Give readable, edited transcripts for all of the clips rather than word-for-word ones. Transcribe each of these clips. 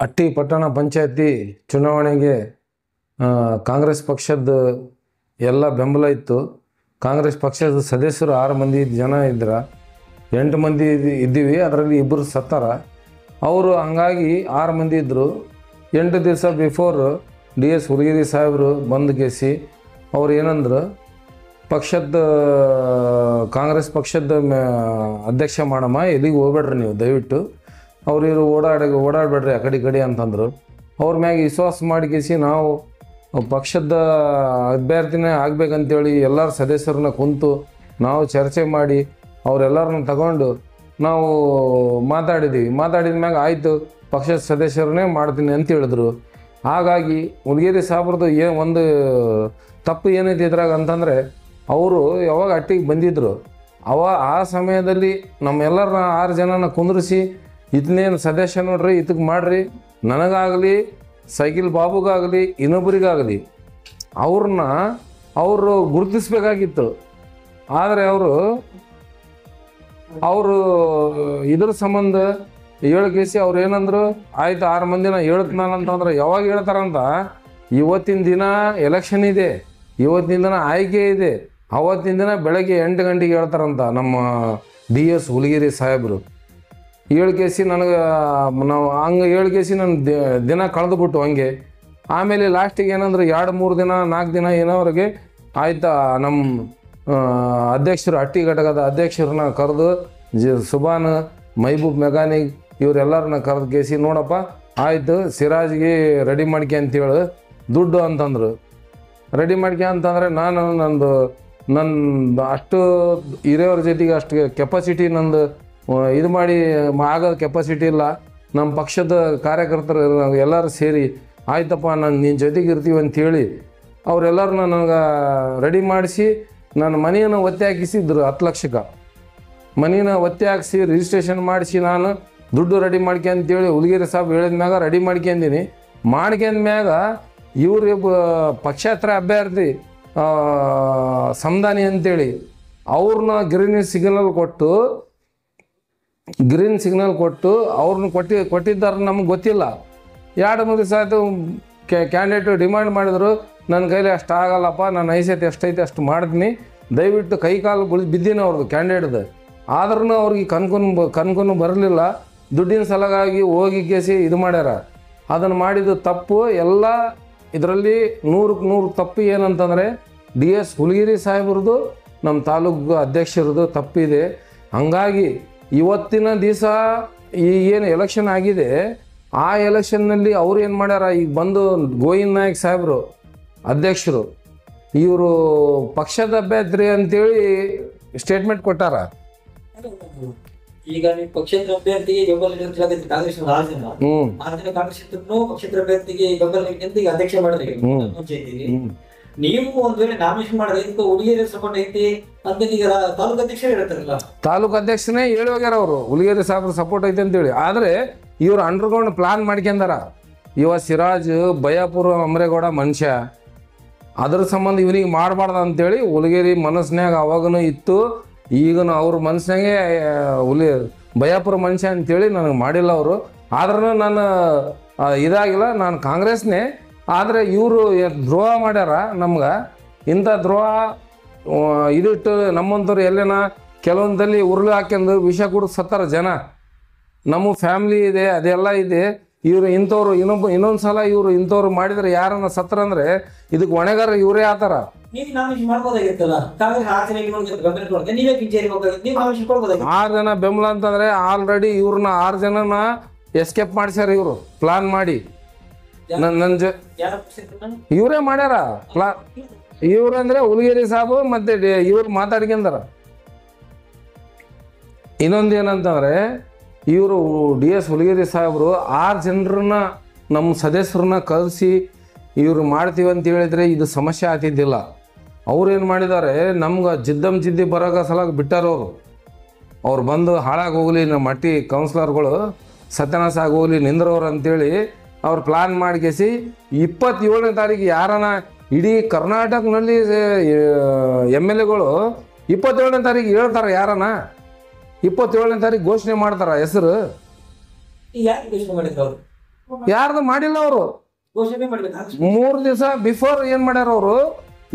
ಅಟ್ಟಿ ಪಟ್ಟಣ ಪಂಚಾಯತಿ ಚುನಾವಣೆಗೆ ಕಾಂಗ್ರೆಸ್ ಪಕ್ಷದ ಎಲ್ಲ ಬೆಂಬಲ ಇತ್ತು. ಕಾಂಗ್ರೆಸ್ ಪಕ್ಷದ ಸದಸ್ಯರು 6 ಮಂದಿ ಜನ ಇದ್ರ, 8 ಮಂದಿ ಇದ್ದೀವಿ, ಅದರಲ್ಲಿ 2 ಸತ್ತಾರ. ಅವರು ಹಂಗಾಗಿ 6 ಮಂದಿ ಇದ್ದರು. 8 ದಿವಸ ಬಿಫೋರ್ DS ಹುಲಿಗಿರಿ ಸಾಹೇಬರು ಬಂದು ಕೇಸಿ ಅವ್ರು ಏನಂದ್ರು, ಪಕ್ಷದ ಕಾಂಗ್ರೆಸ್ ಪಕ್ಷದ ಅಧ್ಯಕ್ಷ ಮಾಡಮ್ಮ, ಎಲ್ಲಿಗೆ ಹೋಗ್ಬೇಡ್ರಿ ನೀವು ದಯವಿಟ್ಟು, ಅವ್ರು ಓಡಾಡಬೇಡ್ರಿ ಆ ಕಡೆ ಅಂತಂದರು. ಅವ್ರ ಮ್ಯಾಗ ವಿಶ್ವಾಸ ಮಾಡಿ ಕೇಸಿ ನಾವು ಪಕ್ಷದ ಅಭ್ಯರ್ಥಿನೇ ಆಗ್ಬೇಕಂತೇಳಿ ಎಲ್ಲರ ಸದಸ್ಯರನ್ನ ಕುಂತು ನಾವು ಚರ್ಚೆ ಮಾಡಿ ಅವರೆಲ್ಲರನ್ನ ತಗೊಂಡು ನಾವು ಮಾತಾಡಿದ ಮ್ಯಾಗ ಆಯಿತು ಪಕ್ಷದ ಸದಸ್ಯರನ್ನೇ ಮಾಡ್ತೀನಿ ಅಂತ ಹೇಳಿದ್ರು. ಹಾಗಾಗಿ ಹುಲಿಗಿರಿ ಸಾಹೇಬ್ರದ್ದು ಒಂದು ತಪ್ಪು ಏನೈತಿ ಇದ್ರಾಗ ಅಂತಂದರೆ, ಅವರು ಯಾವಾಗ ಅಟ್ಟಿಗೆ ಬಂದಿದ್ದರು ಆ ಸಮಯದಲ್ಲಿ ನಮ್ಮೆಲ್ಲರನ್ನ 6 ಜನನ ಕುಂದ್ರಿಸಿ ಇದನ್ನೇನು ಸದಸ್ಯ ನೋಡ್ರಿ, ಇದಕ್ಕೆ ಮಾಡ್ರಿ, ನನಗಾಗಲಿ ಸೈಕಿಲ್ ಬಾಬುಗಾಗಲಿ ಇನ್ನೊಬ್ಬರಿಗಾಗಲಿ ಅವರು ಗುರುತಿಸ್ಬೇಕಾಗಿತ್ತು. ಆದರೆ ಅವರು ಇದ್ರ ಸಂಬಂಧ ಕೇಸಿ ಅವ್ರು ಏನಂದ್ರು, ಆಯ್ತು 6 ಮಂದಿನ ಹೇಳ್ತಾನಂತಂದ್ರೆ ಯಾವಾಗ ಹೇಳ್ತಾರಂತ, ಇವತ್ತಿನ ದಿನ ಎಲೆಕ್ಷನ್ ಇದೆ, ಇವತ್ತಿನ ದಿನ ಆಯ್ಕೆ ಇದೆ, ಅವತ್ತಿನ ದಿನ ಬೆಳಗ್ಗೆ 8 ಗಂಟೆಗೆ ಹೇಳ್ತಾರಂತ ನಮ್ಮ DS ಹುಲಿಗಿರಿ ಸಾಹೇಬರು. ಕೇಸಿ ನನಗೆ ನಾವು ಹಂಗೆ ಕೇಸಿ ನನ್ನ ದಿನ ಕಳೆದುಬಿಟ್ಟು ಹಂಗೆ. ಆಮೇಲೆ ಲಾಸ್ಟಿಗೆ ಏನಂದ್ರೆ 2-3 ದಿನ 4 ದಿನ ಏನೋವರೆಗೆ ಆಯ್ತಾ ನಮ್ಮ ಅಧ್ಯಕ್ಷರು ಅಟ್ಟಿ ಘಟಕದ ಅಧ್ಯಕ್ಷರನ್ನ ಕರೆದು ಸುಬಾನ್ ಮೈಬೂಬ್ ಮೆಕ್ಯಾನಿಕ್ ಇವರೆಲ್ಲರನ್ನ ಕರೆದು ಕೇಸಿ, ನೋಡಪ್ಪ ಆಯಿತು ಸಿರಾಜ್ಗೆ ರೆಡಿ ಮಾಡ್ಕೆ ಅಂತೇಳಿ ದುಡ್ಡು ಅಂತಂದರು. ರೆಡಿ ಮಾಡ್ಕೆ ಅಂತಂದರೆ ನಾನು ನನ್ನ ಅಷ್ಟು ಹಿರಿಯವ್ರ ಜೊತೆಗೆ ಅಷ್ಟು ಕೆಪಾಸಿಟಿ ನಂದು ಇದು ಮಾಡಿ ಆಗೋದು ಕೆಪಾಸಿಟಿ ಇಲ್ಲ. ನಮ್ಮ ಪಕ್ಷದ ಕಾರ್ಯಕರ್ತರು ಎಲ್ಲರೂ ಸೇರಿ ಆಯ್ತಪ್ಪ ನಿನ್ನ ಜೊತೆಗೆ ಇರ್ತೀವಿ ಅಂಥೇಳಿ ಅವರೆಲ್ಲರನ್ನ ನನಗೆ ರೆಡಿ ಮಾಡಿಸಿ ನನ್ನ ಮನೆಯನ್ನು ಒತ್ತೆ ಹಾಕಿಸಿದ್ರು. 10 ಲಕ್ಷಕ್ಕೆ ಮನೇನ ಒತ್ತೆ ಹಾಕಿಸಿ ರಿಜಿಸ್ಟ್ರೇಷನ್ ಮಾಡಿಸಿ ನಾನು ದುಡ್ಡು ರೆಡಿ ಮಾಡ್ಕೆ ಅಂತೇಳಿ ಹುಲಿಗಿರಿ ಸಾಹೇಬ್ ಹೇಳಿದ ಮ್ಯಾಗ ರೆಡಿ ಮಾಡ್ಕೊಂಡೀನಿ. ಮಾಡ್ಕೊಂಡ್ಮ್ಯಾಗ ಇವರು ಪಕ್ಷೇತರ ಅಭ್ಯರ್ಥಿ ಸಮದಾನಿ ಅಂತೇಳಿ ಅವ್ರನ್ನ ಗ್ರೀನ್ ಸಿಗ್ನಲ್ ಕೊಟ್ಟು ಅವ್ರನ್ನ ಕೊಟ್ಟಿದ್ದಾರೆ ನಮ್ಗೆ ಗೊತ್ತಿಲ್ಲ. 2-3 ದಿವಸ ಆಯಿತು ಕ್ಯಾಂಡಿಡೇಟು ಡಿಮ್ಯಾಂಡ್ ಮಾಡಿದ್ರು, ನನ್ನ ಕೈಲಿ ಅಷ್ಟು ಆಗಲ್ಲಪ್ಪ, ನನ್ನ ಐಸೈತೆ ಎಷ್ಟೈತೆ ಅಷ್ಟು ಮಾಡ್ತೀನಿ, ದಯವಿಟ್ಟು ಕೈ ಕಾಲು ಬಿದ್ದೀನಿ ಅವ್ರದ್ದು ಕ್ಯಾಂಡಿಡೇಟ್ದು. ಆದ್ರೂ ಅವ್ರಿಗೆ ಕನ್ಕೊಂಡು ಬರಲಿಲ್ಲ. ದುಡ್ಡಿನ ಸಲಗಾಗಿ ಹೋಗಿ ಕೇಸಿ ಇದು ಮಾಡ್ಯಾರ. ಅದನ್ನು ಮಾಡಿದ್ದು ತಪ್ಪು. ಎಲ್ಲ ಇದರಲ್ಲಿ 100ಕ್ಕೆ 100 ತಪ್ಪು ಏನಂತಂದರೆ DS ಹುಲಿಗಿರಿ ಸಾಹೇಬ್ರದ್ದು ನಮ್ಮ ತಾಲೂಕು ಅಧ್ಯಕ್ಷರದ್ದು ತಪ್ಪಿದೆ. ಹಂಗಾಗಿ ಇವತ್ತಿನ ದಿವಸ ಏನು ಎಲೆಕ್ಷನ್ ಆಗಿದೆ, ಆ ಎಲೆಕ್ಷನ್ನಲ್ಲಿ ಅವ್ರು ಏನು ಮಾಡ್ಯಾರ, ಈಗ ಬಂದು ಗೋವಿಂದ ನಾಯಕ್ ಸಾಹೇಬರು ಅಧ್ಯಕ್ಷರು ಇವರು ಪಕ್ಷದ ಅಭ್ಯರ್ಥಿ ಅಂತೇಳಿ ಸ್ಟೇಟ್ಮೆಂಟ್ ಕೊಟ್ಟಾರ. ಈಗ ನೀವು ಪಕ್ಷೇತರ ಅಭ್ಯರ್ಥಿಗೆ ಬೆಂಬಲ ನೀಡುತ್ತಿಲ್ಲ ಕಾಂಗ್ರೆಸ್ ಕಾಂಗ್ರೆಸ್ ಪಕ್ಷೇತರ ಅಭ್ಯರ್ಥಿಗೆ ಬೆಂಬಲ ನೀಡಿ ಈಗ ಅಧ್ಯಕ್ಷ ಮಾಡಿದ್ರೆ ನೀವು ಒಂದ್ ವೇಳೆ ನಾಮಿನೇಷನ್ ಮಾಡಿದ್ರೆ ಇದಕ್ಕೆ ಹುಲಿಗಿರಿ ಸಪೋರ್ಟ್ ಐತಿ ಅಂತ ಈಗ ತಾಲೂಕು ಅಧ್ಯಕ್ಷರೇ ಹೇಳ್ತಾರಲ್ಲ. ತಾಲೂಕು ಅಧ್ಯಕ್ಷನೇ ಹೇಳಿ ಹೋಗ್ಯಾರ ಅವರು ಹುಲಿಗಿರಿ ಸಾಹೇಬ್ರ ಸಪೋರ್ಟ್ ಐತಿ ಅಂತೇಳಿ. ಆದರೆ ಇವ್ರು ಅಂಡರ್ಗ್ರೌಂಡ್ ಪ್ಲಾನ್ ಮಾಡ್ಕೊಂಡಾರ. ಸಿರಾಜ್ ಬಯಾಪುರ ಅಮರೇಗೌಡ ಮನುಷ್ಯ, ಅದ್ರ ಸಂಬಂಧ ಇವನಿಗೆ ಮಾಡಬಾರ್ದು ಅಂತೇಳಿ ಹುಲಿಗಿರಿ ಮನಸ್ಸಿನಾಗ ಅವಾಗನೂ ಇತ್ತು, ಈಗನು ಅವ್ರ ಮನಸ್ಸಿನಾಗೆ ಬಯಾಪುರ ಮನುಷ್ಯ ಅಂತೇಳಿ ನನಗೆ ಮಾಡಿಲ್ಲ ಅವರು. ಆದ್ರೂ ನಾನು ಇದಾಗಿಲ್ಲ, ನಾನು ಕಾಂಗ್ರೆಸ್ನೇ. ಆದರೆ ಇವರು ದ್ರೋಹ ಮಾಡ್ಯಾರ ನಮ್ಗೆ. ಇಂಥ ದ್ರೋಹ ಇದಿಟ್ಟು ನಮ್ಮಂಥವ್ರು ಎಲ್ಲೇನ ಕೆಲವೊಂದಲ್ಲಿ ಉರುಳು ಹಾಕ್ಯಂದು ವಿಷ ಕೂಡ ಸತ್ತಾರ ಜನ. ನಮ್ಮ ಫ್ಯಾಮ್ಲಿ ಇದೆ, ಅದೆಲ್ಲ ಇದೆ. ಇವರು ಇಂಥವ್ರು ಇನ್ನೊಂದು ಸಲ ಇವರು ಇಂಥವ್ರು ಮಾಡಿದರೆ ಯಾರನ್ನ ಸತ್ತರಂದ್ರೆ ಇದಕ್ಕೆ ಹೊಣೆಗಾರ ಇವರೇ ಆತಾರ. 6 ಜನ ಬೆಂಬಲ ಅಂತಂದ್ರೆ ಆಲ್ರೆಡಿ ಇವ್ರನ್ನ 6 ಜನನ ಎಸ್ಕೇಪ್ ಮಾಡ್ಸ್ಯಾರ ಇವರು ಪ್ಲಾನ್ ಮಾಡಿ. ಇವರೇ ಮಾಡ್ಯಾರ ಇವ್ರಂದ್ರೆ ಹುಲಿಗಿರಿ ಸಾಹೇಬು ಮತ್ತೆ ಇವ್ರು ಮಾತಾಡ್ಕೊಂಡಾರ. ಇನ್ನೊಂದು ಏನಂತಂದ್ರೆ ಇವರು DS ಹುಲಿಗಿರಿ ಸಾಹೇಬರು 6 ಜನರನ್ನ ನಮ್ಮ ಸದಸ್ಯರನ್ನ ಕಳಿಸಿ ಇವರು ಮಾಡ್ತೀವಿ ಅಂತ ಹೇಳಿದ್ರೆ ಇದು ಸಮಸ್ಯೆ ಆಗ್ತಿದ್ದಿಲ್ಲ. ಅವ್ರೇನು ಮಾಡಿದ್ದಾರೆ, ನಮ್ಗೆ ಜಿದ್ದಿ ಬರೋಗ ಸಲ ಬಿಟ್ಟಾರ ಅವ್ರು ಬಂದು ಹಾಳಾಗಿ ಹೋಗ್ಲಿ, ನಮ್ಮ ಮಟ್ಟಿ ಕೌನ್ಸಿಲರ್ಗಳು ಸತ್ಯನಾಶ ಆಗೋಗ್ಲಿ ನಿಂದ್ರವ್ರು ಅಂತೇಳಿ ಅವ್ರು ಪ್ಲಾನ್ ಮಾಡಿಕೇಸಿ 27ನೇ ತಾರೀಕು ಯಾರನ ಇಡೀ ಕರ್ನಾಟಕದಲ್ಲಿ MLAಗಳು 27ನೇ ತಾರೀಕು ಹೇಳ್ತಾರೆ, ಯಾರನ 27ನೇ ತಾರೀಕು ಘೋಷಣೆ ಮಾಡ್ತಾರ ಹೆಸರು. ಯಾರ್ದು ಮಾಡಿಲ್ಲ ಅವರು. ಘೋಷಣೆ ಮಾಡ್ಬೇಕು. 3 ದಿವಸ ಬಿಫೋರ್ ಏನ್ ಮಾಡ್ಯಾರ ಅವರು,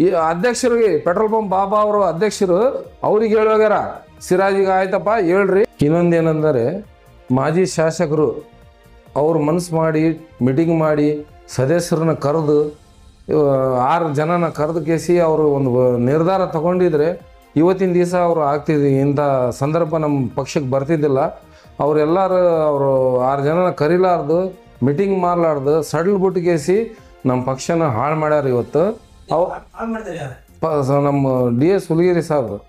ಈ ಅಧ್ಯಕ್ಷರಿಗೆ ಪೆಟ್ರೋಲ್ ಪಂಪ್ ಬಾಬಾ ಅವರು ಅಧ್ಯಕ್ಷರು ಅವ್ರಿಗೆ ಹೇಳೋಗ್ಯಾರ, ಸಿರಾಜಿಗೆ ಆಯ್ತಪ್ಪ ಹೇಳ್ರಿ. ಇನ್ನೊಂದೇನೆಂದರೆ ಮಾಜಿ ಶಾಸಕರು ಅವ್ರು ಮನಸ್ಸು ಮಾಡಿ ಮೀಟಿಂಗ್ ಮಾಡಿ ಸದಸ್ಯರನ್ನ ಕರೆದು 6 ಜನನ ಕರೆದು ಕೇಸಿ ಅವರು ಒಂದು ನಿರ್ಧಾರ ತಗೊಂಡಿದ್ರೆ ಇವತ್ತಿನ ದಿವಸ ಅವರು ಆಗ್ತಿದ್ವಿ. ಇಂಥ ಸಂದರ್ಭ ನಮ್ಮ ಪಕ್ಷಕ್ಕೆ ಬರ್ತಿದ್ದಿಲ್ಲ. ಅವರೆಲ್ಲರೂ ಅವರು 6 ಜನನ ಕರಿಲಾರ್ದು ಮೀಟಿಂಗ್ ಮಾಡಲಾರ್ದು ಸಡ್ಲ್ ಬಿಟ್ಟು ಕೇಸಿ ನಮ್ಮ ಪಕ್ಷನ ಹಾಳು ಮಾಡ್ಯಾರ ಇವತ್ತು. ನಮ್ಮ DS ಹುಲಿಗೇರಿ ಸಾಹೇಬ್ರು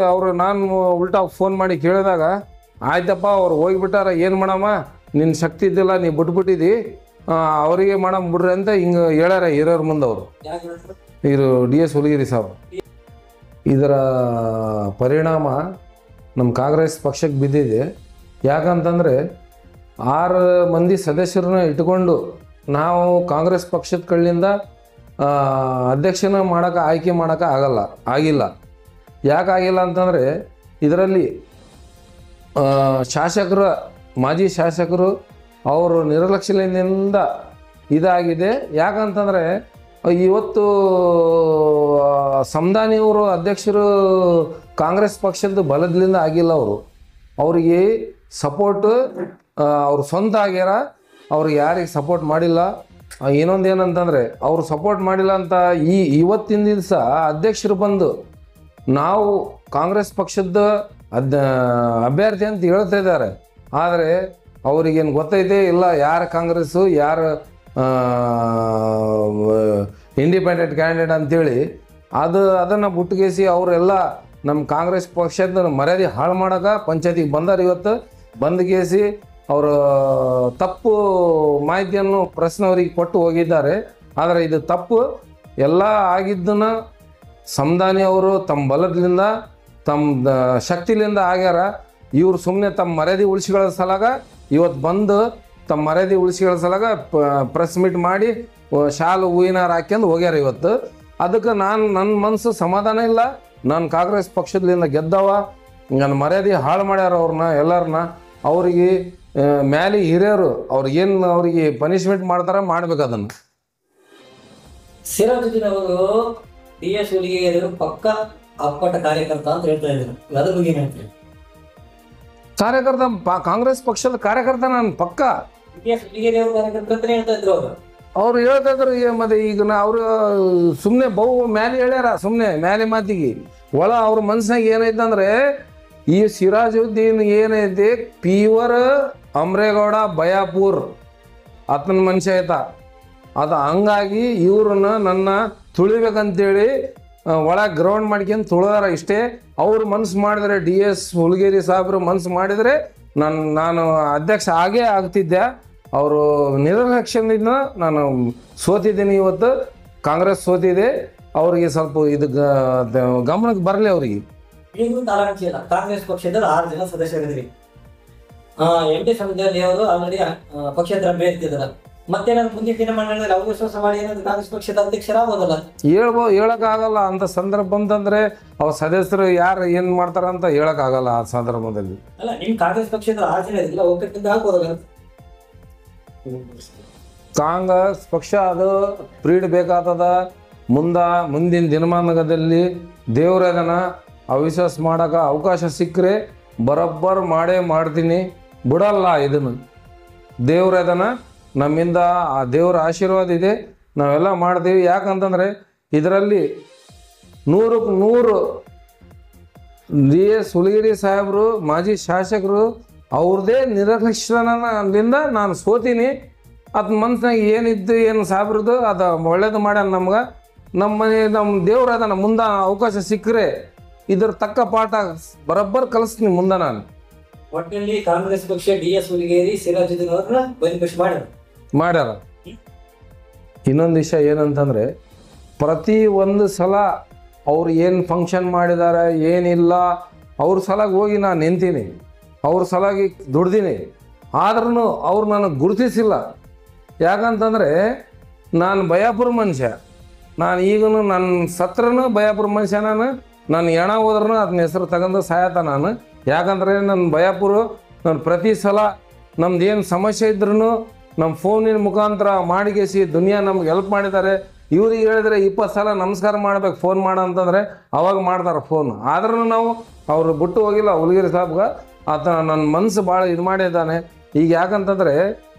ಅವರು ನಾನು ಉಲ್ಟಾ ಫೋನ್ ಮಾಡಿ ಕೇಳಿದಾಗ ಆಯ್ತಪ್ಪ ಅವ್ರು ಹೋಗಿಬಿಟ್ಟಾರ, ಏನು ಮಾಡಮ್ಮ, ನಿನ್ನ ಶಕ್ತಿ ಇದ್ದಿಲ್ಲ, ನೀ ಬಿಟ್ಬಿಟ್ಟಿದ್ದಿ, ಅವರಿಗೆ ಮಾಡಮ್ ಬಿಡ್ರಿ ಅಂತ ಹಿಂಗೆ ಹೇಳ್ಯಾರ ಹಿರಿಯರ ಮುಂದೆ ಅವರು. ಇವರು DS ಹುಲಿಗೇರಿ ಸಾಹೇಬ್ರು. ಇದರ ಪರಿಣಾಮ ನಮ್ಮ ಕಾಂಗ್ರೆಸ್ ಪಕ್ಷಕ್ಕೆ ಬಿದ್ದಿದೆ. ಯಾಕಂತಂದರೆ 6 ಮಂದಿ ಸದಸ್ಯರನ್ನ ಇಟ್ಕೊಂಡು ನಾವು ಕಾಂಗ್ರೆಸ್ ಪಕ್ಷದ ಕಡೆಯಿಂದ ಅಧ್ಯಕ್ಷನ ಆಯ್ಕೆ ಮಾಡೋಕೆ ಆಗಿಲ್ಲ. ಯಾಕಾಗಿಲ್ಲ ಅಂತಂದರೆ ಇದರಲ್ಲಿ ಮಾಜಿ ಶಾಸಕರು ಅವರು ನಿರ್ಲಕ್ಷ್ಯದಿಂದ ಇದಾಗಿದೆ. ಯಾಕಂತಂದರೆ ಇವತ್ತು ಸಂಧಾನಿಯವರು ಅಧ್ಯಕ್ಷರು ಕಾಂಗ್ರೆಸ್ ಪಕ್ಷದ ಬಲದಿಂದ ಆಗಿಲ್ಲ. ಅವರಿಗೆ ಸಪೋರ್ಟ್ ಅವ್ರು ಸ್ವಂತ ಆಗ್ಯಾರ, ಅವ್ರಿಗೆ ಯಾರಿಗೆ ಸಪೋರ್ಟ್ ಮಾಡಿಲ್ಲ. ಇನ್ನೊಂದೇನಂತಂದರೆ ಅವರು ಸಪೋರ್ಟ್ ಮಾಡಿಲ್ಲ ಅಂತ ಇವತ್ತಿನ ದಿವಸ ಅಧ್ಯಕ್ಷರು ಬಂದು ನಾವು ಕಾಂಗ್ರೆಸ್ ಪಕ್ಷದ ಅಭ್ಯರ್ಥಿ ಅಂತ ಹೇಳ್ತಾ ಇದ್ದಾರೆ. ಆದರೆ ಅವ್ರಿಗೇನು ಗೊತ್ತೈತೆ ಇಲ್ಲ ಯಾರು ಕಾಂಗ್ರೆಸ್ಸು ಯಾರು ಇಂಡಿಪೆಂಡೆಂಟ್ ಕ್ಯಾಂಡಿಡೇಟ್ ಅಂತೇಳಿ ಅದನ್ನು ಬುಟ್ಟಗೇಸಿ ಅವರೆಲ್ಲ ನಮ್ಮ ಕಾಂಗ್ರೆಸ್ ಪಕ್ಷದ ಮರ್ಯಾದೆ ಹಾಳು ಮಾಡೋಕೆ ಪಂಚಾಯತಿಗೆ ಬಂದಾರ. ಇವತ್ತು ಬಂದ್ಗೇಸಿ ಅವರು ತಪ್ಪು ಮಾಹಿತಿಯನ್ನು ಪ್ರಶ್ನವರಿಗೆ ಕೊಟ್ಟು ಹೋಗಿದ್ದಾರೆ. ಆದರೆ ಇದು ತಪ್ಪು. ಎಲ್ಲ ಆಗಿದ್ದನ್ನು ಸಂಧಾನಿ ಅವರು ತಮ್ಮ ಬಲದಿಂದ ತಮ್ಮ ಶಕ್ತಿಲಿಂದ ಆಗ್ಯಾರ. ಇವರು ಸುಮ್ಮನೆ ತಮ್ಮ ಮರ್ಯಾದೆ ಉಳಿಸಿಕೊಳ್ಳೋ ಸಲಾಗ ಇವತ್ತು ಬಂದು ತಮ್ಮ ಮರ್ಯಾದೆ ಉಳಿಸಿಕೊಳ್ಳೋ ಸಲಾಗ ಪ್ರೆಸ್ ಮೀಟ್ ಮಾಡಿ ಶಾಲು ಹೂವಿನಾರ ಹಾಕ್ಯಂದು ಹೋಗ್ಯಾರ ಇವತ್ತು. ಅದಕ್ಕೆ ನನ್ನ ಮನಸ್ಸು ಸಮಾಧಾನ ಇಲ್ಲ. ನಾನು ಕಾಂಗ್ರೆಸ್ ಪಕ್ಷದಿಂದ ಗೆದ್ದವ, ನನ್ನ ಮರ್ಯಾದೆ ಹಾಳು ಮಾಡ್ಯಾರ ಅವ್ರನ್ನ ಎಲ್ಲರನ್ನ. ಅವರಿಗೆ ಮ್ಯಾಲೆ ಹಿರಿಯರು ಅವ್ರಿಗೇನು ಅವರಿಗೆ ಪನಿಷ್ಮೆಂಟ್ ಮಾಡ್ತಾರ ಮಾಡ್ಬೇಕು ಅದನ್ನು. ಸಿರಾಜುದ್ದೀನ್ ಅವರು DS ಹುಲಿಗೇರಿ ಪಕ್ಕ ಅಪ್ಪಟ ಕಾರ್ಯಕರ್ತ ಅಂತ ಹೇಳ್ತಾ ಇದ್ದಾರೆ. ಅದ್ರ ಬಗ್ಗೆ ಏನು ಹೇಳ್ತೀರಿ? ಕಾರ್ಯಕರ್ತ ಕಾಂಗ್ರೆಸ್ ಪಕ್ಷದ ಕಾರ್ಯಕರ್ತ ನಾನು ಪಕ್ಕ. DS ಹುಲಿಗೇರಿ ಅವರು ಕಾರ್ಯಕರ್ತ ಅಂತಾನೆ ಹೇಳ್ತಾ ಇದ್ರು ಅವ್ರು ಹೇಳ್ತಾ ಇದ್ರು. ಮತ್ತೆ ಈಗ ಅವರು ಸುಮ್ಮನೆ ಮ್ಯಾಲೆ ಹೇಳ್ಯಾರ, ಸುಮ್ಮನೆ ಮ್ಯಾಲೆ ಮಾತಿಗೆ ಅವ್ರ ಮನಸ್ಸಿನಾಗ ಏನೈತೆ ಅಂದರೆ ಈ ಸಿರಾಜುದ್ದೀನ್ ಏನೈತಿ ಪ್ಯೂವರ್ ಅಮ್ರೇಗೌಡ ಬಯಾಪುರ್ ಆತನ ಮನುಷ್ಯ ಆಯ್ತಾ. ಅದು ಹಂಗಾಗಿ ಇವ್ರನ್ನ ನನ್ನ ತುಳಿಬೇಕಂತೇಳಿ ಒಳಗೆ ಗ್ರೌಂಡ್ ಮಾಡ್ಕೊಂಡು ತುಳಿದಾರ ಇಷ್ಟೇ. ಅವ್ರು ಮನ್ಸು ಮಾಡಿದರೆ DS ಹುಲಿಗೇರಿ ಸಾಹೇಬ್ರು ಮನ್ಸು ಮಾಡಿದರೆ ನಾನು ಅಧ್ಯಕ್ಷ ಆಗೇ ಆಗ್ತಿದ್ದೆ. ಅವರು ನಿರ್ಲಕ್ಷ್ಯದಿಂದ ನಾನು ಸೋತಿದ್ದೀನಿ. ಇವತ್ತು ಕಾಂಗ್ರೆಸ್ ಸೋತಿದೆ. ಅವರಿಗೆ ಸ್ವಲ್ಪ ಇದು ಗಮನಕ್ಕೆ ಬರಲಿ. ಅವರಿಗೆ ಕಾಂಗ್ರೆಸ್ ಪಕ್ಷದ 6 ಜನ ಸದಸ್ಯರಿದ್ರಿ. ಎಂಟಿ ಸಮಯದಲ್ಲಿ ಅವರು ಆಲ್ರೆಡಿ ಪಕ್ಷೇತರ ಅಭ್ಯರ್ಥಿ ಇದಾರ. ಮತ್ತೆ ನಾನು ಮುಂದಿನ ದಿನಮಾನಗಳಲ್ಲಿ ಅವಿಶ್ವಾಸ ಮಾಡಿ ಏನಾದ್ರು ಕಾಂಗ್ರೆಸ್ ಪಕ್ಷದ ಅಧ್ಯಕ್ಷರಾಗೋದಲ್ಲ ಹೇಳಕ್ಕಾಗಲ್ಲ. ಅಂತ ಸಂದರ್ಭ ಅಂತಂದ್ರೆ ಅವ್ರ ಸದಸ್ಯರು ಯಾರು ಏನ್ ಮಾಡ್ತಾರ ಅಂತ ಹೇಳಕ್ಕಾಗಲ್ಲ. ಆ ಸಂದರ್ಭದಲ್ಲಿ ಅಲ್ಲ, ನಿಮ್ ಕಾಂಗ್ರೆಸ್ ಪಕ್ಷದ 6 ಜನ ಇದಿಲ್ಲ, ಒಕ್ಕಟ್ಟಿಂದ ಹಾಕೋದಲ್ಲ. ಕಾಂಗ್ರೆಸ್ ಪಕ್ಷ ಅದು ಪ್ರೀಡ್ ಬೇಕಾಗ್ತದ. ಮುಂದಿನ ದಿನಮಾನದಲ್ಲಿ ದೇವ್ರದನ ಅವಿಶ್ವಾಸ ಮಾಡೋಕೆ ಅವಕಾಶ ಸಿಕ್ಕರೆ ಬರೋಬ್ಬರ್ ಮಾಡ್ತೀನಿ, ಬಿಡಲ್ಲ. ಇದನ್ನು ದೇವ್ರದನ ನಮ್ಮಿಂದ ಆ ದೇವ್ರ ಆಶೀರ್ವಾದ ಇದೆ, ನಾವೆಲ್ಲ ಮಾಡ್ತೀವಿ. ಯಾಕಂತಂದರೆ ಇದರಲ್ಲಿ 100ಕ್ಕೆ 100 DS ಹುಲಿಗೇರಿ ಸಾಹೇಬರು ಮಾಜಿ ಶಾಸಕರು ಅವ್ರದ್ದೇ ನಿರ್ಲಕ್ಷ್ಯದಿಂದ ನಾನು ಸೋತೀನಿ. ಅದು ಮನ್ಸಿನಾಗ ಏನಿದ್ದು ಏನು ಸಾಹೇಬ್ರದ್ದು ಅದು ಒಳ್ಳೇದು ಮಾಡ್ಯಾನ ನಮ್ಗೆ. ನಮ್ಮ ದೇವ್ರ ಅದನ್ನು ಮುಂದೆ ಅವಕಾಶ ಸಿಕ್ಕರೆ ಇದ್ರ ತಕ್ಕ ಪಾಠ ಬರೋಬ್ಬರ್ ಕಲಿಸ್ತೀನಿ ಮುಂದೆ ನಾನು. ಒಟ್ಟಿನಲ್ಲಿ ಕಾಂಗ್ರೆಸ್ ಪಕ್ಷ DS ಹುಲಿಗೇರಿ ಸಿರಾಜುದ್ದೀನ್ ಅವ್ರನ್ನ ಬಲಿಪಶು ಮಾಡ್ಯಾರ. ಇನ್ನೊಂದು ವಿಷಯ ಏನಂತಂದರೆ ಪ್ರತಿ ಒಂದು ಸಲ ಅವ್ರು ಏನು ಫಂಕ್ಷನ್ ಮಾಡಿದ್ದಾರೆ ಏನಿಲ್ಲ ಅವ್ರ ಸಲಾಗಿ ಹೋಗಿ ನಾನು ನಿಂತೀನಿ, ಅವ್ರ ಸಲಾಗಿ ದುಡ್ದೀನಿ. ಆದ್ರೂ ಅವ್ರು ನನಗೆ ಗುರುತಿಸಿಲ್ಲ. ಯಾಕಂತಂದರೆ ನಾನು ಬಯಾಪುರ ಮನುಷ್ಯ. ನಾನು ಈಗಲೂ ನನ್ನ ಸತ್ರನೂ ಬಯಾಪುರ ಮನುಷ್ಯ. ನಾನು ನಾನು ಹೆಣ ಹೋದ್ರೂ ಅದನ್ನ ಹೆಸರು ತಗೊಂಡು ಸಾಯತ ನಾನು. ಯಾಕಂದರೆ ನನ್ನ ಭಯಾಪುರ ನಾನು ಪ್ರತಿ ಸಲ ನಮ್ದು ಏನು ಸಮಸ್ಯೆ ಇದ್ರೂ ನಮ್ಮ ಫೋನಿನ ಮುಖಾಂತರ ಮಾಡಿಗೆಸಿ ದುನಿಯಾ ನಮ್ಗೆ ಹೆಲ್ಪ್ ಮಾಡಿದ್ದಾರೆ. ಇವ್ರಿಗೆ ಹೇಳಿದ್ರೆ 20 ಸಲ ನಮಸ್ಕಾರ ಮಾಡ್ಬೇಕು ಫೋನ್ ಮಾಡ ಅಂತಂದರೆ ಅವಾಗ ಮಾಡ್ತಾರೆ ಫೋನ್. ಆದ್ರೂ ನಾವು ಅವರು ಬಿಟ್ಟು ಹೋಗಿಲ್ಲ ಹುಲಿಗೆರಿ ಸಾಬ್ಗೆ. ಆತ ನನ್ನ ಮನಸ್ಸು ಭಾಳ ಇದು ಮಾಡಿದ್ದಾನೆ. ಈಗ ಯಾಕಂತಂದರೆ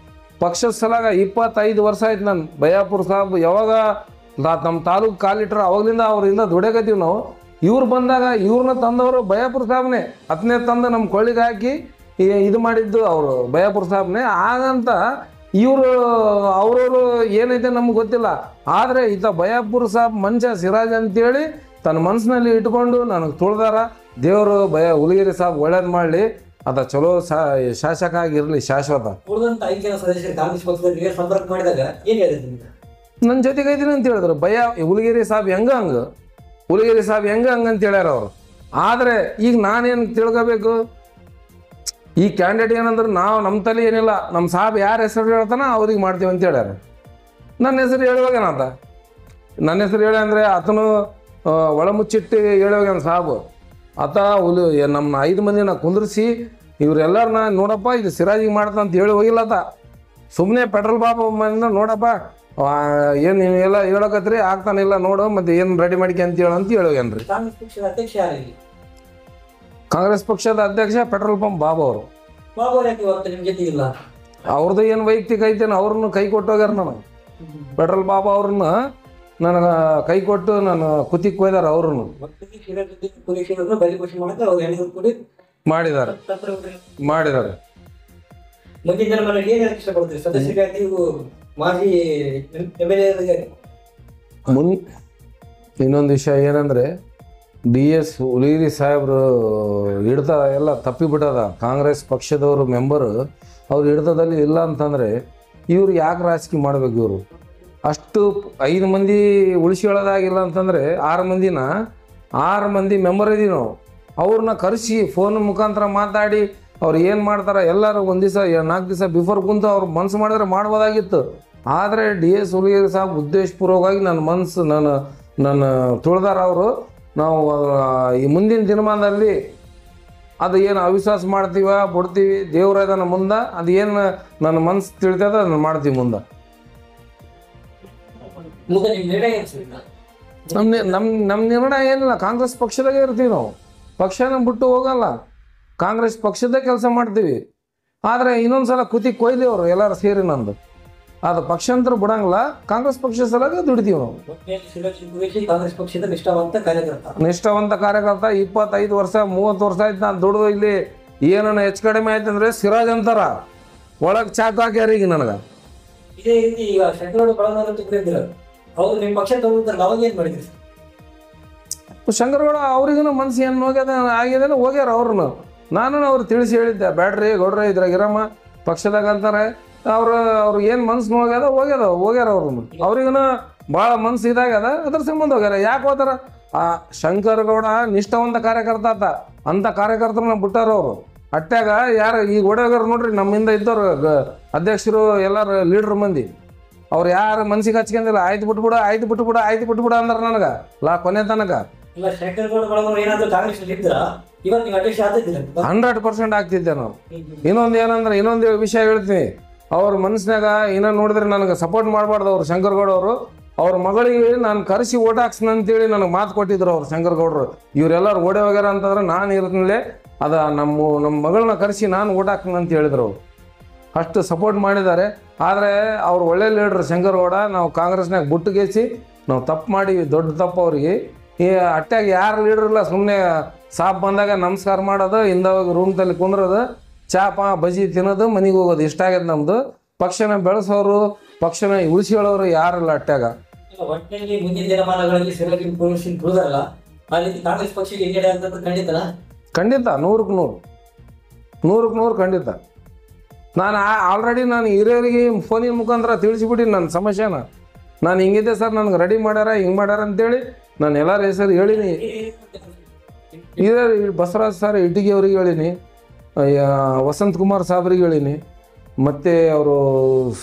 ಪಕ್ಷದ ಸಲಾಗ 25 ವರ್ಷ ಆಯ್ತು ನಾನು ಭಯಾಪುರ ಸಾಬ್ ಯಾವಾಗ ನಮ್ಮ ತಾಲೂಕು ಕಾಲಿಟ್ರ ಅವಾಗಲಿಂದ ಅವರಿಂದ ದುಡಿಯಕತ್ತೀವಿ ನಾವು. ಇವ್ರು ಬಂದಾಗ ಇವ್ರನ್ನ ತಂದವರು ಭಯಾಪುರ ಸಾಬ್ನೇ, ಹತ್ತನೇ ತಂದು ನಮ್ಮ ಕೊಳ್ಳಿಗೆ ಹಾಕಿ ಇದು ಮಾಡಿದ್ದು ಅವರು ಭಯಾಪುರ ಸಾಬ್ನೇ. ಹಾಗಂತ ಇವರು ಅವ್ರವರು ಏನೈತೆ ನಮ್ಗೆ ಗೊತ್ತಿಲ್ಲ. ಆದರೆ ಈತ ಭಯಾಪುರ ಸಾಬ್ ಮನುಷ್ಯ ಸಿರಾಜ್ ಅಂತೇಳಿ ತನ್ನ ಮನಸ್ಸಿನಲ್ಲಿ ಇಟ್ಕೊಂಡು ನನಗೆ ತುಳ್ದಾರ. ದೇವರು ಹುಲಿಗೆರಿ ಸಾಬ್ ಒಳ್ಳೇದು ಮಾಡಲಿ, ಅದ ಚಲೋ ಶಾಸಕ ಆಗಿರಲಿ ಶಾಶ್ವತ. ಉಳಿದಂತ 5 ಜನ ಸದಸ್ಯರು ಕಾಂಗ್ರೆಸ್ ಪಕ್ಷದಲ್ಲಿ ಸಂಪರ್ಕ ಮಾಡಿದಾಗ ಏನು ಹೇಳಿದ್ರು? ನನ್ನ ಜೊತೆಗೆ ಐತೀನಿ ಅಂತ ಹೇಳಿದ್ರು. ಹುಲಿಗೆರಿ ಸಾಬ್ ಹಂಗೆ ಹುಲಿಗೆರಿ ಸಾಬ್ ಹಂಗಂತ ಹೇಳ್ಯಾರ ಅವರು. ಆದರೆ ಈಗ ನಾನೇನು ತಿಳ್ಕೋಬೇಕು, ಈ ಕ್ಯಾಂಡಿಡೇಟ್ ಏನಂದ್ರೆ ನಾವು ನಮ್ಮ ತಲೆ ಏನಿಲ್ಲ, ನಮ್ಮ ಸಾಬ್ ಯಾರ ಹೆಸರು ಹೇಳ್ತಾನ ಅವ್ರಿಗೆ ಮಾಡ್ತೀವಿ ಅಂತ ಹೇಳ್ಯಾರ. ನನ್ನ ಹೆಸರು ಹೇಳುವಾಗೇನಂತ ನನ್ನ ಹೆಸರು ಹೇಳಿ ಅಂದರೆ ಆತನು ಒಳಮುಚ್ಚಿಟ್ಟು ಹೇಳುವಾಗೇನು ಸಾಬು ಆತ ನಮ್ಮ 5 ಮಂದಿನ ಕುಂದ್ರಿಸಿ ಇವರೆಲ್ಲರನ್ನ ನೋಡಪ್ಪ ಇದು ಸಿರಾಜಿಗೆ ಮಾಡ್ತಾ ಅಂತ ಹೇಳಿ ಹೋಗಿಲ್ಲತ್ತ. ಸುಮ್ಮನೆ ಪೆಟ್ರೋಲ್ ಬಾಬು ಮನೆಯಿಂದ ನೋಡಪ್ಪ ಏನು ನೀವೆಲ್ಲ ಹೇಳಕತ್ರಿ ಆಗ್ತಾನಿಲ್ಲ ನೋಡು ಮತ್ತೆ ಏನು ರೆಡಿ ಮಾಡಿಕೆ ಅಂತ ಹೇಳೋಗೇನ್ರಿ. ಕಾಂಗ್ರೆಸ್ ಪಕ್ಷದ ಅಧ್ಯಕ್ಷ ಪೆಟ್ರೋಲ್ ಪಂಪ್ ಬಾಬು ಅವರು. ಅವ್ರದ್ದು ಏನು ವೈಯಕ್ತಿಕ ಐತೇನು ಅವ್ರನ್ನು ಕೈ ಕೊಟ್ಟೋಗ್ಯಾರ. ನನಗೆ ಪೆಟ್ರೋಲ್ ಬಾಬು ಅವ್ರನ್ನ ನನಗೆ ಕೈ ಕೊಟ್ಟು ನಾನು ಕುತ್ತಿಗೆ ಕೊಯ್ದಾರ. ಅವ್ರನ್ನು ಮಾಡಿದ್ದಾರೆ. ಇನ್ನೊಂದು ವಿಷಯ ಏನಂದ್ರೆ DS ಹುಲಿಗೆರಿ ಸಾಹೇಬ್ರು ಹಿಡ್ತ ಎಲ್ಲ ತಪ್ಪಿಬಿಟ್ಟದ. ಕಾಂಗ್ರೆಸ್ ಪಕ್ಷದವರು ಮೆಂಬರು ಅವ್ರ ಹಿಡ್ತದಲ್ಲಿ ಇಲ್ಲ ಅಂತಂದರೆ ಇವ್ರು ಯಾಕೆ ರಾಜಕೀಯ ಮಾಡ್ಬೇಕು? ಇವರು ಅಷ್ಟು 5 ಮಂದಿ ಉಳಿಸಿ ಹೇಳೋದಾಗಿಲ್ಲ ಅಂತಂದರೆ 6 ಮಂದಿ ಮೆಂಬರ್ ಇದೀವಿ ನಾವು. ಅವ್ರನ್ನ ಕರೆಸಿ ಫೋನ್ ಮುಖಾಂತರ ಮಾತಾಡಿ ಅವ್ರು ಏನು ಮಾಡ್ತಾರೆ ಎಲ್ಲರೂ ಒಂದು ದಿವಸ 4 ದಿವಸ ಬಿಫೋರ್ ಕುಂತು ಅವ್ರು ಮನಸ್ಸು ಮಾಡಿದ್ರೆ ಮಾಡ್ಬೋದಾಗಿತ್ತು. ಆದರೆ DS ಹುಲಿಗೆರಿ ಸಾಬ್ ಉದ್ದೇಶಪೂರ್ವಕವಾಗಿ ನನ್ನ ತುಳಿದಾರ ಅವರು. ನಾವು ಈ ಮುಂದಿನ ದಿನಮಾನದಲ್ಲಿ ಅದು ಏನು ಅವಿಶ್ವಾಸ ಮಾಡ್ತೀವ ಬಿಡ್ತೀವಿ, ದೇವ್ರ ಇದನ್ನ ಮುಂದೆ ಅದು ಏನು ನನ್ನ ಮನಸ್ಸು ತಿಳಿತದ ಅದನ್ನು ಮಾಡ್ತೀವಿ ಮುಂದೆ. ನಮ್ಮ ನಿರ್ಣಯ ಏನಿಲ್ಲ, ಕಾಂಗ್ರೆಸ್ ಪಕ್ಷದಾಗೆ ಇರ್ತೀವಿ ನಾವು. ಪಕ್ಷನ ಬಿಟ್ಟು ಹೋಗಲ್ಲ, ಕಾಂಗ್ರೆಸ್ ಪಕ್ಷದ ಕೆಲಸ ಮಾಡ್ತೀವಿ. ಆದರೆ ಇನ್ನೊಂದು ಸಲ ಕುತ್ತಿಗೆ ಕೊಯ್ಲಿ ಅವರು ಎಲ್ಲರೂ ಸೇರಿ ನಂದು ಅದು ಪಕ್ಷಾಂತರ ಬಿಡಂಗಿಲ್ಲ. ಕಾಂಗ್ರೆಸ್ ಪಕ್ಷದ ಸಲಾಗ ದುಡಿತೀವಿ ನಾವು. ಕಾಂಗ್ರೆಸ್ ಪಕ್ಷದ ನಿಷ್ಠಾವಂತ ಕಾರ್ಯಕರ್ತ. 25 ವರ್ಷ 30 ವರ್ಷ ಆಯ್ತು ನಾನು ದುಡಿದು. ಇಲ್ಲಿ ಏನನ್ನ ಹೆಚ್ಚು ಕಡಿಮೆ ಆಯ್ತು ಅಂದರೆ ಸಿರಾಜ್ ಅಂತಾರ ಒಳಗೆ ಚಾಕು ಹಾಕ್ಯಾರ. ಈಗ ನನಗೆ ಇದೇ ರೀತಿ ಈಗ ಅವ್ರು ನಿಮ್ಮ ಪಕ್ಷ ತಗೊಂಡ್ರೆ ಅವಾಗ ಏನು ಮಾಡಿದ್ರಿ? ಶಂಕರಗೌಡ ಅವ್ರಿಗೂ ಮನ್ಸು ಏನು ಆಗಿದೆ ಹೋಗ್ಯಾರ. ಅವ್ರನ್ನು ಅವ್ರು ತಿಳಿಸಿ ಹೇಳಿದ್ದೆ, ಬ್ಯಾಡ್ರಿ ಗೌಡ್ರ ಇದ್ರಾಗಿರಮ್ಮ ಪಕ್ಷದಾಗ ಅಂತಾರೆ. ಅವ್ರು ಏನು ಮನ್ಸು ಹೋಗ್ಯಾರ ಅವ್ರನ್ನು. ಅವ್ರಿಗೂ ಭಾಳ ಮನ್ಸು ಇದಾಗ್ಯದ, ಅದ್ರ ಸಂಬಂಧ ಹೋಗ್ಯಾರ. ಯಾಕೆ ಹೋಗ್ತಾರ? ಆ ಶಂಕರಗೌಡ ನಿಷ್ಠಾವಂತ ಕಾರ್ಯಕರ್ತ ಆತ. ಅಂಥ ಕಾರ್ಯಕರ್ತರನ್ನ ಬಿಟ್ಟಾರ ಅವರು. ಅಟ್ಟಾಗ ಯಾರು ಈಗ ಓಡೋಗ್ಯಾರ ನೋಡ್ರಿ, ನಮ್ಮಿಂದ ಇದ್ದವ್ರು ಅಧ್ಯಕ್ಷರು ಎಲ್ಲರೂ ಲೀಡ್ರ್ ಮಂದಿ. ಅವ್ರು ಯಾರು ಮನ್ಸಿಗೆ ಹಚ್ಕೊಂಡಿಲ್ಲ. ಆಯ್ತು ಬಿಟ್ಬಿಡ ಅಂದ್ರೆ ನನಗೆ ಕೊನೆ ತನಕ 100% ಆಗ್ತಿದ್ದೆ ನಾವು. ಇನ್ನೊಂದು ವಿಷಯ ಹೇಳ್ತೀನಿ. ಅವ್ರ ಮನಸ್ಸಿನಾಗ ನೋಡಿದ್ರೆ ನನಗೆ ಸಪೋರ್ಟ್ ಮಾಡಬಾರ್ದು ಅವ್ರು ಶಂಕರಗೌಡ ಅವರು. ಅವ್ರ ಮಗಳಿಗೆ ನಾನು ಕರೆಸಿ ಓಟ್ ಹಾಕ್ಸನ ಅಂತೇಳಿ ನನಗೆ ಮಾತು ಕೊಟ್ಟಿದ್ರು ಅವ್ರು ಶಂಕರಗೌಡರು. ಇವರೆಲ್ಲರೂ ಓಡೇ ಹೋಗ್ಯಾರ ಅಂತಂದ್ರೆ ನಾನು ಇರತ್ನಲ್ಲೇ ನಮ್ಮ ಮಗಳನ್ನ ಕರೆಸಿ ನಾನು ಓಟ್ ಹಾಕ್ತೀನಿ ಅಂತ ಹೇಳಿದ್ರು ಅವರು. ಅಷ್ಟು ಸಪೋರ್ಟ್ ಮಾಡಿದ್ದಾರೆ. ಆದರೆ ಅವ್ರು ಒಳ್ಳೆ ಲೀಡ್ರ್ ಶಂಕರಗೌಡ. ನಾವು ಕಾಂಗ್ರೆಸ್ನಾಗ ಬುಟ್ಟುಗೇಸಿ ನಾವು ತಪ್ಪು ಮಾಡಿವಿ, ದೊಡ್ಡ ತಪ್ಪು ಅವ್ರಿಗೆ. ಈ ಅಟ್ಟಾಗ ಯಾರು ಲೀಡ್ರ್ ಇಲ್ಲ, ಸುಮ್ಮನೆ ಸಾಬ್ ಬಂದಾಗ ನಮಸ್ಕಾರ ಮಾಡೋದು, ಹಿಂದೋಗಿ ರೂಮ್ದಲ್ಲಿ ಕುಂದ್ರೋದು, ಚಾಪ ಬಜ್ಜಿ ತಿನ್ನೋದು, ಮನೆಗೆ ಹೋಗೋದು, ಇಷ್ಟ ಆಗ್ಯದ ನಮ್ಮದು. ಪಕ್ಷನ ಬೆಳೆಸೋರು, ಪಕ್ಷನ ಉಳಿಸಿ ಹೇಳೋರು ಯಾರಿಲ್ಲ ಅಟ್ಟಾಗ. ಒಟ್ಟಿನಲ್ಲಿ ಮುಂದಿನ ದಿನಮಾನಗಳಲ್ಲಿ ಕಾಂಗ್ರೆಸ್ ಪಕ್ಷಕ್ಕೆ ಖಂಡಿತ 100% ಖಂಡಿತ. ನಾನು ಆಲ್ರೆಡಿ ಹಿರಿಯರಿಗೆ ಫೋನಿನ ಮುಖಾಂತರ ತಿಳಿಸಿಬಿಟ್ಟಿನಿ ನನ್ನ ಸಮಸ್ಯೆನ. ನಾನು ಹಿಂಗಿದೆ ಸರ್, ನನಗೆ ರೆಡಿ ಮಾಡ್ಯಾರ, ಹಿಂಗೆ ಮಾಡ್ಯಾರ ಅಂತೇಳಿ ನಾನು ಎಲ್ಲರ ಹೆಸರು ಹೇಳಿನಿ. ಹಿರಿಯರು ಬಸವರಾಜ್ ಸರ್ ಇಟ್ಟಿಗೆ ಅವ್ರಿಗೆ ಹೇಳಿನಿ, ವಸಂತ್ ಕುಮಾರ್ ಸಾಬ್ರಿಗೆ ಹೇಳಿನಿ, ಮತ್ತು ಅವರು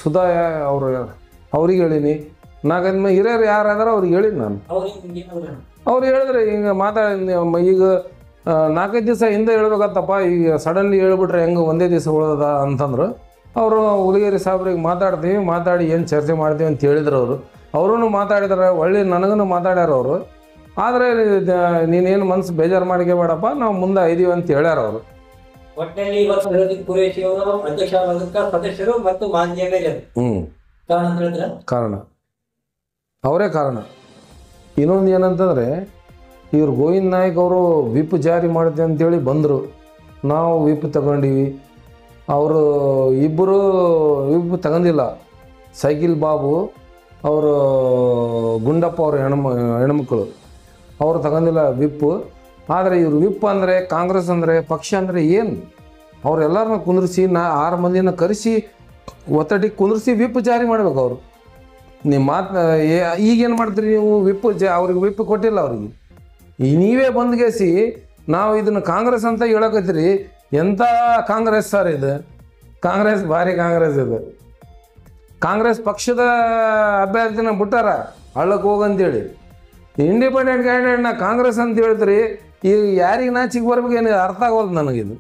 ಸುಧಾ ಅವ್ರಿಗೆ ಹೇಳಿನಿ. 4-5 ಹಿರಿಯರು ಯಾರಾದಾರ ಅವ್ರಿಗೆ ಹೇಳಿನಿ ನಾನು. ಅವ್ರು ಹೇಳಿದ್ರೆ ಈಗ ಈಗ 4-5 ದಿವಸ ಹಿಂದೆ ಹೇಳ್ಬೇಕತ್ತಪ್ಪ, ಈಗ ಸಡನ್ಲಿ ಹೇಳ್ಬಿಟ್ರೆ ಹೆಂಗೆ ಒಂದೇ ದಿವಸ ಉಳ್ದದ ಅಂತಂದ್ರು. ಅವರು ಹುಲಿಗೇರಿ ಸಾಹೇಬ್ರಿಗೆ ಮಾತಾಡಿ ಏನು ಚರ್ಚೆ ಮಾಡ್ತೀವಿ ಅಂತ ಹೇಳಿದ್ರು. ಅವರೂ ಮಾತಾಡಿದಾರೆ, ಒಳ್ಳೆ ನನಗೂ ಮಾತಾಡ್ಯಾರ ಅವರು. ಆದರೆ ನೀನೇನು ಮನಸ್ಸು ಬೇಜಾರು ಮಾಡ್ಕೋಬೇಡಪ್ಪ, ನಾವು ಮುಂದೆ ಇದೀವಿ ಅಂತ ಹೇಳ್ಯಾರ ಅವರು. ಒಟ್ಟಿನಲ್ಲಿ ಇವತ್ತು ರಣದೀಪ್ ಕುರೇಶಿ ಅವರು ಅಧ್ಯಕ್ಷ ಸದಸ್ಯರು ಮತ್ತು ಮಾನ್ಯ ಕಾರಣ ಅಂತ ಹೇಳಿದ್ರೆ ಕಾರಣ ಅವರೇ ಕಾರಣ. ಇನ್ನೊಂದು ಏನಂತಂದರೆ, ಇವ್ರು ಗೋವಿಂದ ನಾಯಕ್ ಅವರು ವಿಪ್ ಜಾರಿ ಮಾಡುತ್ತೆ ಅಂತೇಳಿ ಬಂದರು. ನಾವು ವಿಪ್ ತಗೊಂಡಿವಿ. ಅವರು ಇಬ್ಬರು ವಿಪ್ ತಗೊಂಡಿಲ್ಲ. ಸೈಕಿಲ್ ಬಾಬು ಅವರು ಗುಂಡಪ್ಪ ಅವರು ಹೆಣ್ಮಕ್ಳು ಅವರು ತಗೊಂಡಿಲ್ಲ ವಿಪ್ಪು. ಆದರೆ ಇವರು ವಿಪ್ ಅಂದರೆ, ಕಾಂಗ್ರೆಸ್ ಅಂದರೆ, ಪಕ್ಷ ಅಂದರೆ ಏನು? ಅವರೆಲ್ಲರನ್ನ ಕುಂದ್ರಿಸಿ 6 ಮಂದಿನ ಕರೆಸಿ ಒತ್ತಡಿಗೆ ಕುಂದ್ರಿಸಿ ವಿಪ್ ಜಾರಿ ಮಾಡ್ಬೇಕು ಅವರು. ನಿಮ್ಮ ಈಗೇನು ಮಾಡ್ತೀರಿ ನೀವು? ಅವ್ರಿಗೆ ವಿಪ್ ಕೊಟ್ಟಿಲ್ಲ ಅವ್ರಿಗೆ. ನೀವೇ ಬಂದ್ಗೇಸಿ ನಾವು ಇದನ್ನು ಕಾಂಗ್ರೆಸ್ ಅಂತ ಹೇಳಕತ್ತೀರಿ. ಎಂಥ ಕಾಂಗ್ರೆಸ್ ಸರ್ ಇದು? ಕಾಂಗ್ರೆಸ್ ಭಾರಿ ಕಾಂಗ್ರೆಸ್ ಇದು. ಕಾಂಗ್ರೆಸ್ ಪಕ್ಷದ ಅಭ್ಯರ್ಥಿನ ಬಿಟ್ಟಾರ ಹಳ್ಳಕ್ಕೆ ಹೋಗಂತೇಳಿ. ಇಂಡಿಪೆಂಡೆಂಟ್ ಕ್ಯಾಂಡಿಡೇಟ್ನ ಕಾಂಗ್ರೆಸ್ ಅಂತ ಹೇಳ್ತೀರಿ. ಈಗ ಯಾರಿಗೆ ನಾಚಿಗೆ ಬರ್ಬೇಕೇನು ಅರ್ಥ ಆಗೋದು ನನಗಿದು.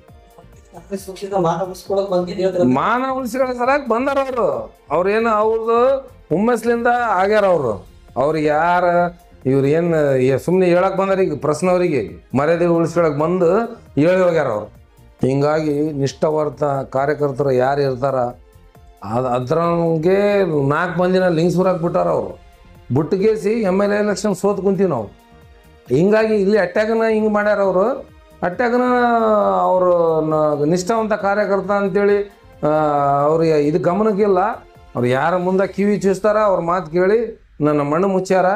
ಮಾನ ಉಳಿಸ್ಕೊಳ್ಳೋ ಸಲಕ್ಕೆ ಬಂದಾರ ಅವರು. ಅವ್ರೇನು ಅವ್ರದ್ದು ಹುಮ್ಮಸ್ಲಿಂದ ಆಗ್ಯಾರ ಅವರು. ಅವ್ರಿಗೆ ಇವ್ರು ಏನು ಸುಮ್ಮನೆ ಹೇಳಕ್ಕೆ ಬಂದಾರ. ಈಗ ಪ್ರಶ್ನವರಿಗೆ ಮರ್ಯಾದೆ ಉಳಿಸ್ಕೊಳಕ್ಕೆ ಬಂದು ಹೇಳಿ ಹೋಗ್ಯಾರ ಅವರು. ಹಿಂಗಾಗಿ ನಿಷ್ಠಾವರ್ತ ಕಾರ್ಯಕರ್ತರು ಯಾರು ಇರ್ತಾರ ಅದ್ರಂಗೆ 4 ಮಂದಿನ ಲಿಂಗ್ಸೂರಾಗಿ ಬಿಟ್ಟಾರ ಅವರು. ಬುಟ್ಟಿಗೇಸಿ MLA ಎಲೆಕ್ಷನ್ ಸೋತ್ ಕುಂತೀವಿ ನಾವು. ಹಿಂಗಾಗಿ ಇಲ್ಲಿ ಅಟ್ಯಾಗನ ಹಿಂಗೆ ಮಾಡ್ಯಾರ ಅವರು. ಅಟ್ಯಾಗನ ಅವರು ನಿಷ್ಠಾವಂತ ಕಾರ್ಯಕರ್ತ ಅಂತೇಳಿ ಅವ್ರಿಗೆ ಇದು ಗಮನಕ್ಕಿಲ್ಲ. ಅವ್ರು ಯಾರ ಮುಂದೆ ಕಿವಿ ಚೂಸ್ತಾರ ಅವ್ರ ಮಾತು ಕೇಳಿ ನನ್ನ ಮಣ್ಣು ಮುಚ್ಚಾರ.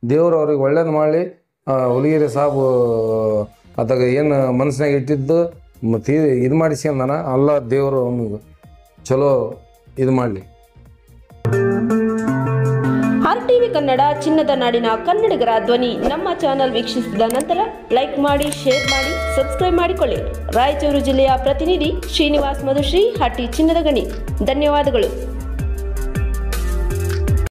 ದೇವರು ಅವ್ರಿಗೆ ಒಳ್ಳೇದು ಮಾಡಲಿ. ಹುಲಿಗೇರಿ ಸಾಬು ಅದಾಗ ಏನು ಮನಸ್ಸಿನಾಗ ಇಟ್ಟಿದ್ದು ಮತ್ತು ಇದು ಮಾಡಿಸ್ಕೊಂಡಾನ ಅಲ್ಲ, ದೇವರು ಅವನಿಗೆ ಚಲೋ ಇದು ಮಾಡಲಿ. RTV ಕನ್ನಡ, ಚಿನ್ನದ ನಾಡಿನ ಕನ್ನಡಿಗರ ಧ್ವನಿ. ನಮ್ಮ ಚಾನಲ್ ವೀಕ್ಷಿಸಿದ ನಂತರ ಲೈಕ್ ಮಾಡಿ, ಶೇರ್ ಮಾಡಿ, ಸಬ್ಸ್ಕ್ರೈಬ್ ಮಾಡಿಕೊಳ್ಳಿ. ರಾಯಚೂರು ಜಿಲ್ಲೆಯ ಪ್ರತಿನಿಧಿ ಶ್ರೀನಿವಾಸ್ ಮಧುಶ್ರೀ, ಹಟ್ಟಿ ಚಿನ್ನದ ಗಣಿ. ಧನ್ಯವಾದಗಳು.